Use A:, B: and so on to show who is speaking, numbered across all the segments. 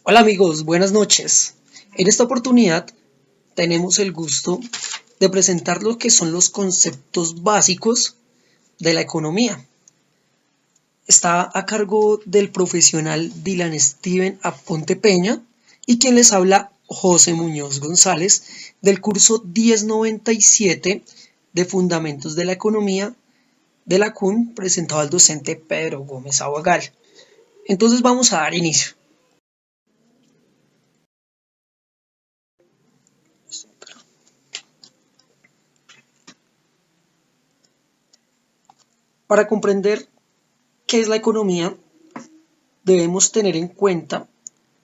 A: Hola amigos, buenas noches. En esta oportunidad tenemos el gusto de presentar lo que son los conceptos básicos de la economía. Está a cargo del profesional Dylan Steven Aponte Peña y quien les habla José Muñoz González del curso 1097 de Fundamentos de la Economía de la CUN presentado al docente Pedro Gómez Aguagal. Entonces vamos a dar inicio. Para comprender qué es la economía, debemos tener en cuenta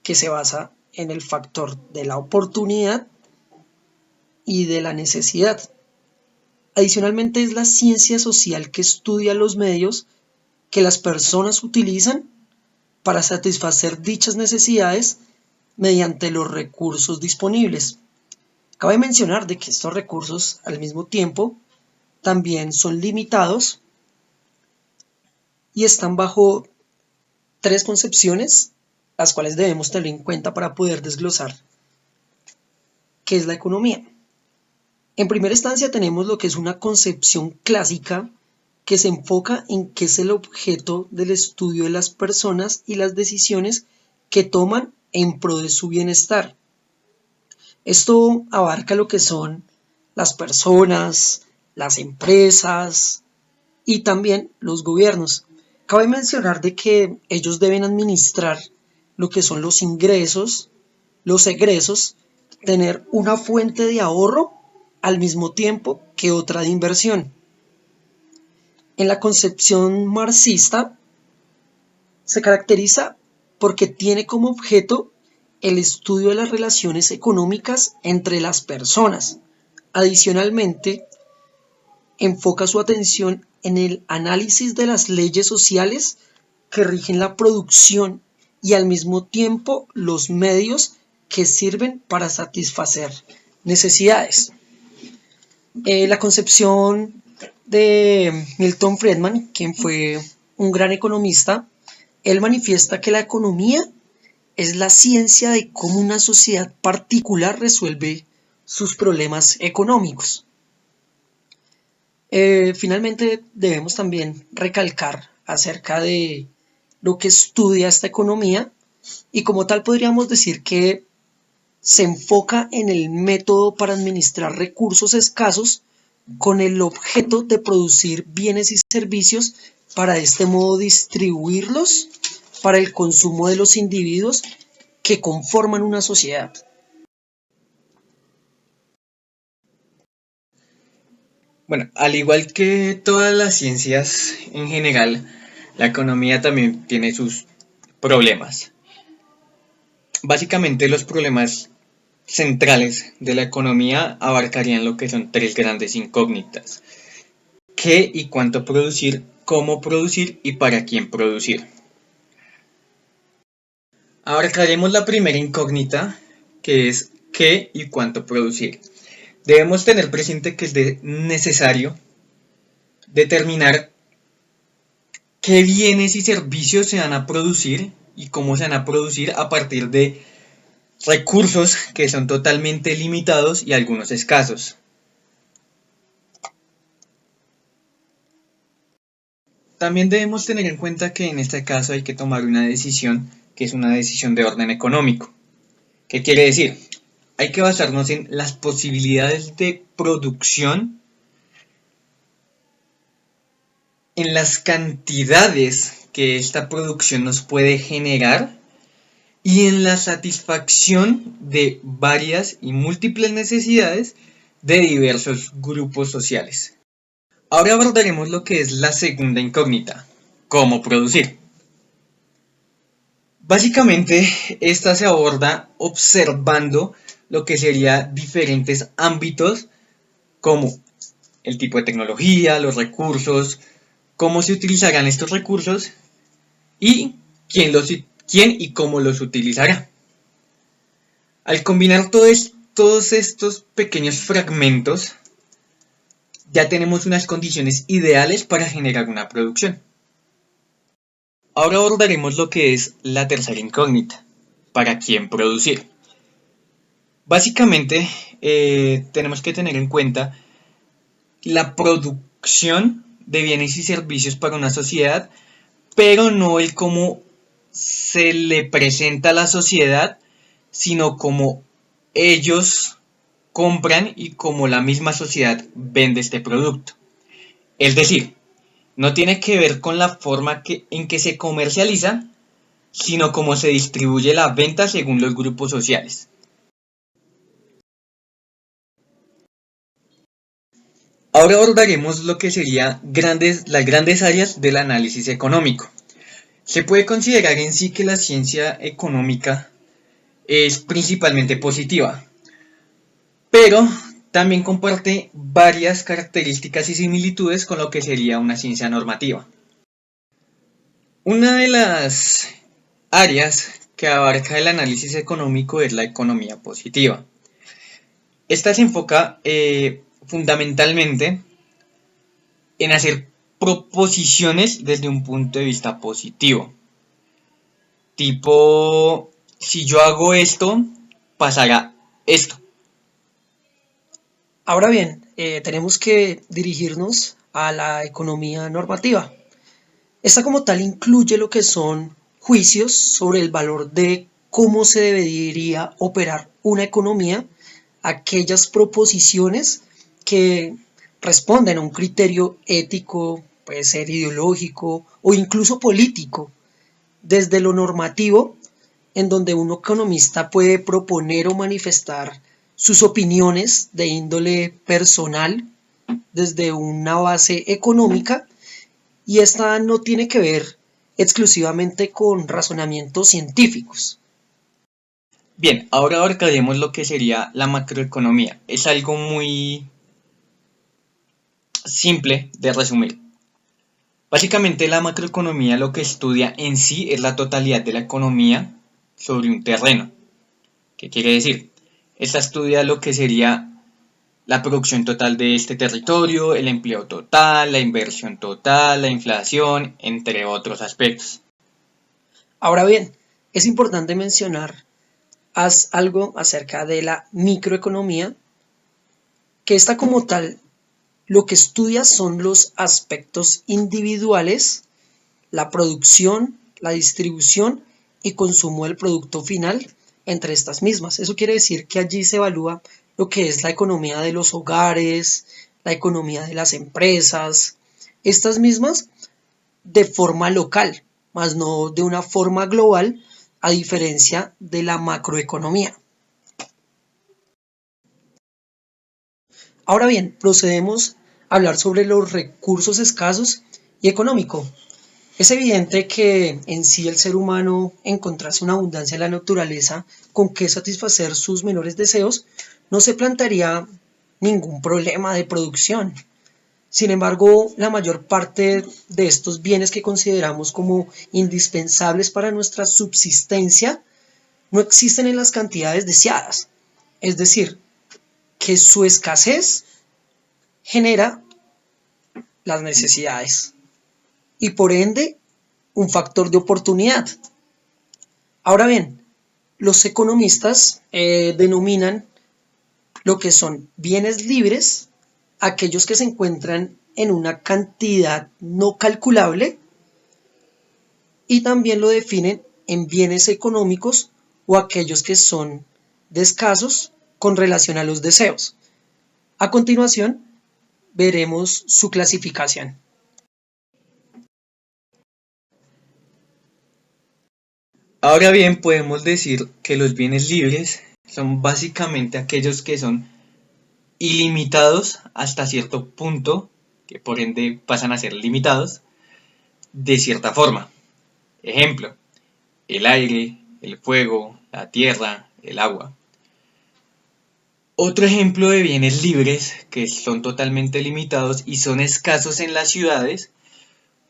A: que se basa en el factor de la oportunidad y de la necesidad. Adicionalmente, es la ciencia social que estudia los medios que las personas utilizan para satisfacer dichas necesidades mediante los recursos disponibles. Cabe mencionar de que estos recursos, al mismo tiempo, también son limitados y están bajo tres concepciones, las cuales debemos tener en cuenta para poder desglosar qué es la economía. En primera instancia tenemos lo que es una concepción clásica que se enfoca en qué es el objeto del estudio de las personas y las decisiones que toman en pro de su bienestar. Esto abarca lo que son las personas, las empresas y también los gobiernos. Cabe mencionar de que ellos deben administrar lo que son los ingresos, los egresos, tener una fuente de ahorro al mismo tiempo que otra de inversión. En la concepción marxista se caracteriza porque tiene como objeto el estudio de las relaciones económicas entre las personas. Adicionalmente, enfoca su atención en el análisis de las leyes sociales que rigen la producción y al mismo tiempo los medios que sirven para satisfacer necesidades. La concepción de Milton Friedman, quien fue un gran economista, él manifiesta que la economía es la ciencia de cómo una sociedad particular resuelve sus problemas económicos. Finalmente, debemos también recalcar acerca de lo que estudia esta economía y como tal podríamos decir que se enfoca en el método para administrar recursos escasos con el objeto de producir bienes y servicios para de este modo distribuirlos para el consumo de los individuos que conforman una sociedad.
B: Bueno, al igual que todas las ciencias en general, la economía también tiene sus problemas. Básicamente los problemas centrales de la economía abarcarían lo que son tres grandes incógnitas. ¿Qué y cuánto producir? ¿Cómo producir? ¿Y para quién producir? Abarcaremos la primera incógnita, que es ¿qué y cuánto producir? Debemos tener presente que es necesario determinar qué bienes y servicios se van a producir y cómo se van a producir a partir de recursos que son totalmente limitados y algunos escasos. También debemos tener en cuenta que en este caso hay que tomar una decisión que es una decisión de orden económico. ¿Qué quiere decir? Hay que basarnos en las posibilidades de producción, en las cantidades que esta producción nos puede generar y en la satisfacción de varias y múltiples necesidades de diversos grupos sociales. Ahora abordaremos lo que es la segunda incógnita, cómo producir. Básicamente, esta se aborda observando lo que serían diferentes ámbitos como el tipo de tecnología, los recursos, cómo se utilizarán estos recursos y quién y cómo los utilizará. Al combinar todos estos pequeños fragmentos, ya tenemos unas condiciones ideales para generar una producción. Ahora abordaremos lo que es la tercera incógnita. para quién producir. Básicamente, tenemos que tener en cuenta la producción de bienes y servicios para una sociedad, pero no el cómo se le presenta a la sociedad, sino cómo ellos compran y cómo la misma sociedad vende este producto. Es decir, no tiene que ver con la forma en que se comercializa, sino cómo se distribuye la venta según los grupos sociales. Ahora abordaremos lo que serían las grandes áreas del análisis económico. Se puede considerar en sí que la ciencia económica es principalmente positiva, pero también comparte varias características y similitudes con lo que sería una ciencia normativa. Una de las áreas que abarca el análisis económico es la economía positiva. Esta se enfoca fundamentalmente en hacer proposiciones desde un punto de vista positivo. Tipo, si yo hago esto, pasará esto.
A: Ahora bien, tenemos que dirigirnos a la economía normativa. Esta como tal incluye lo que son juicios sobre el valor de cómo se debería operar una economía, aquellas proposiciones que responden a un criterio ético, puede ser ideológico o incluso político, desde lo normativo, en donde un economista puede proponer o manifestar sus opiniones de índole personal desde una base económica, y esta no tiene que ver exclusivamente con razonamientos científicos.
B: Bien, ahora abarcaremos lo que sería la macroeconomía. Es algo muy simple de resumir. Básicamente la macroeconomía lo que estudia en sí es la totalidad de la economía sobre un terreno. ¿Qué quiere decir? Esta estudia lo que sería la producción total de este territorio, el empleo total, la inversión total, la inflación, entre otros aspectos.
A: Ahora bien, es importante mencionar algo acerca de la microeconomía, que esta como tal lo que estudia son los aspectos individuales, la producción, la distribución y consumo del producto final entre estas mismas. Eso quiere decir que allí se evalúa lo que es la economía de los hogares, la economía de las empresas, estas mismas de forma local, más no de una forma global, a diferencia de la macroeconomía. Ahora bien, procedemos a hablar sobre los recursos escasos y económico. Es evidente que en sí el ser humano encontrase una abundancia en la naturaleza con que satisfacer sus menores deseos, no se plantearía ningún problema de producción. Sin embargo, la mayor parte de estos bienes que consideramos como indispensables para nuestra subsistencia no existen en las cantidades deseadas. Es decir, que su escasez genera las necesidades y por ende un factor de oportunidad. Ahora bien, los economistas denominan lo que son bienes libres aquellos que se encuentran en una cantidad no calculable, y también lo definen en bienes económicos o aquellos que son de escasos con relación a los deseos. A continuación, veremos su clasificación.
B: Ahora bien, podemos decir que los bienes libres son básicamente aquellos que son ilimitados hasta cierto punto, que por ende pasan a ser limitados de cierta forma. Ejemplo, el aire, el fuego, la tierra, el agua. Otro ejemplo de bienes libres que son totalmente limitados y son escasos en las ciudades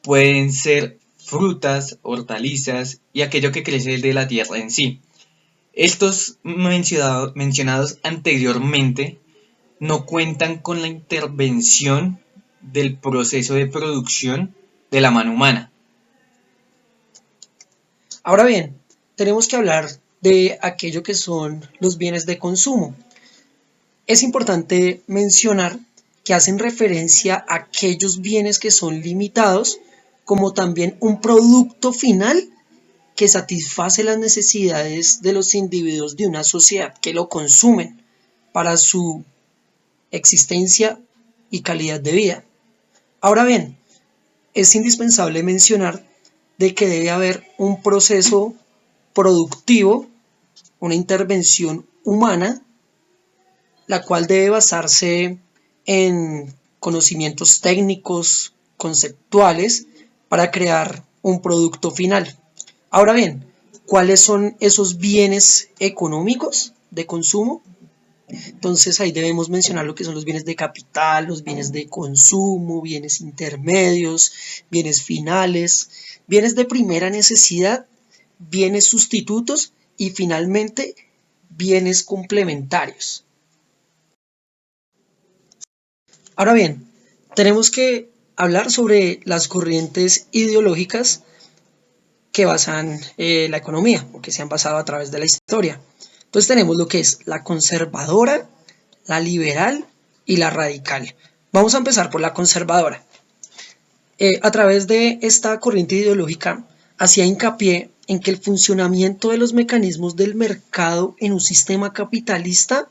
B: pueden ser frutas, hortalizas y aquello que crece de la tierra en sí. Estos mencionados anteriormente no cuentan con la intervención del proceso de producción de la mano humana.
A: Ahora bien, tenemos que hablar de aquello que son los bienes de consumo. Es importante mencionar que hacen referencia a aquellos bienes que son limitados, como también un producto final que satisface las necesidades de los individuos de una sociedad que lo consumen para su existencia y calidad de vida. Ahora bien, es indispensable mencionar de que debe haber un proceso productivo, una intervención humana, la cual debe basarse en conocimientos técnicos, conceptuales, para crear un producto final. Ahora bien, ¿cuáles son esos bienes económicos de consumo? Entonces ahí debemos mencionar lo que son los bienes de capital, los bienes de consumo, bienes intermedios, bienes finales, bienes de primera necesidad, bienes sustitutos y finalmente bienes complementarios. Ahora bien, tenemos que hablar sobre las corrientes ideológicas que basan la economía o que se han basado a través de la historia. Entonces tenemos lo que es la conservadora, la liberal y la radical. Vamos a empezar por la conservadora. A través de esta corriente ideológica hacía hincapié en que el funcionamiento de los mecanismos del mercado en un sistema capitalista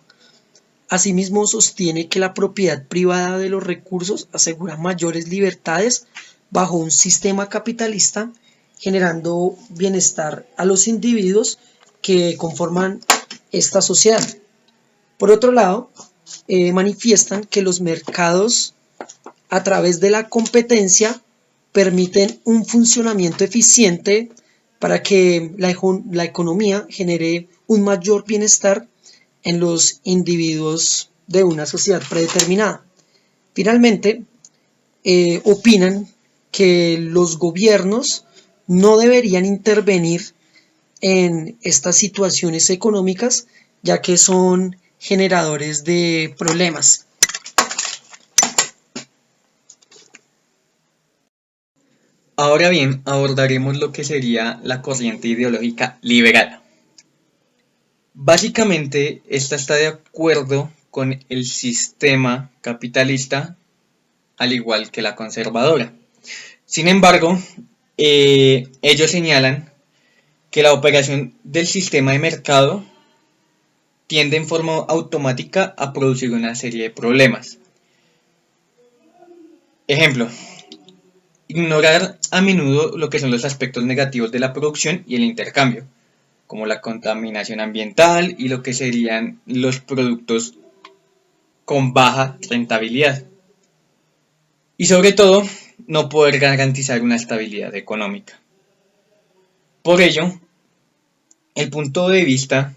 A: asimismo sostiene que la propiedad privada de los recursos asegura mayores libertades bajo un sistema capitalista, generando bienestar a los individuos que conforman esta sociedad. Por otro lado, manifiestan que los mercados a través de la competencia permiten un funcionamiento eficiente para que la economía genere un mayor bienestar en los individuos de una sociedad predeterminada. Finalmente, opinan que los gobiernos no deberían intervenir en estas situaciones económicas, ya que son generadores de problemas.
B: Ahora bien, abordaremos lo que sería la corriente ideológica liberal. Básicamente, esta está de acuerdo con el sistema capitalista, al igual que la conservadora. Sin embargo, ellos señalan que la operación del sistema de mercado tiende en forma automática a producir una serie de problemas. Ejemplo, ignorar a menudo lo que son los aspectos negativos de la producción y el intercambio, como la contaminación ambiental y lo que serían los productos con baja rentabilidad. Y sobre todo, no poder garantizar una estabilidad económica. Por ello, el punto de vista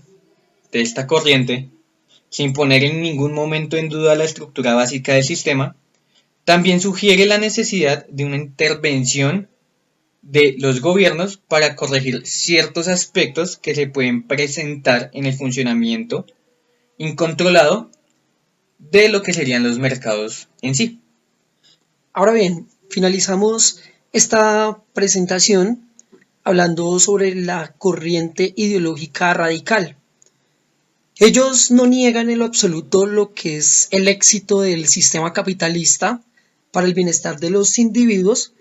B: de esta corriente, sin poner en ningún momento en duda la estructura básica del sistema, también sugiere la necesidad de una intervención de los gobiernos para corregir ciertos aspectos que se pueden presentar en el funcionamiento incontrolado de lo que serían los mercados en sí.
A: Ahora bien, finalizamos esta presentación hablando sobre la corriente ideológica radical. Ellos no niegan en lo absoluto lo que es el éxito del sistema capitalista para el bienestar de los individuos,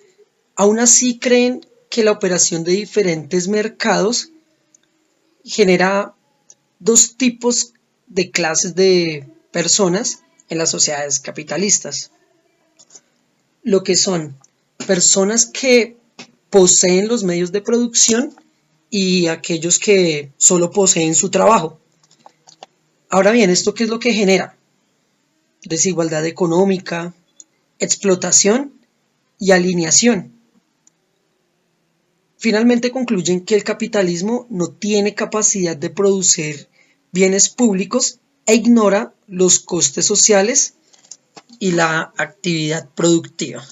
A: aún así creen que la operación de diferentes mercados genera dos tipos de clases de personas en las sociedades capitalistas. Lo que son personas que poseen los medios de producción y aquellos que solo poseen su trabajo. Ahora bien, ¿esto qué es lo que genera? Desigualdad económica, explotación y alineación. Finalmente concluyen que el capitalismo no tiene capacidad de producir bienes públicos e ignora los costes sociales y la actividad productiva.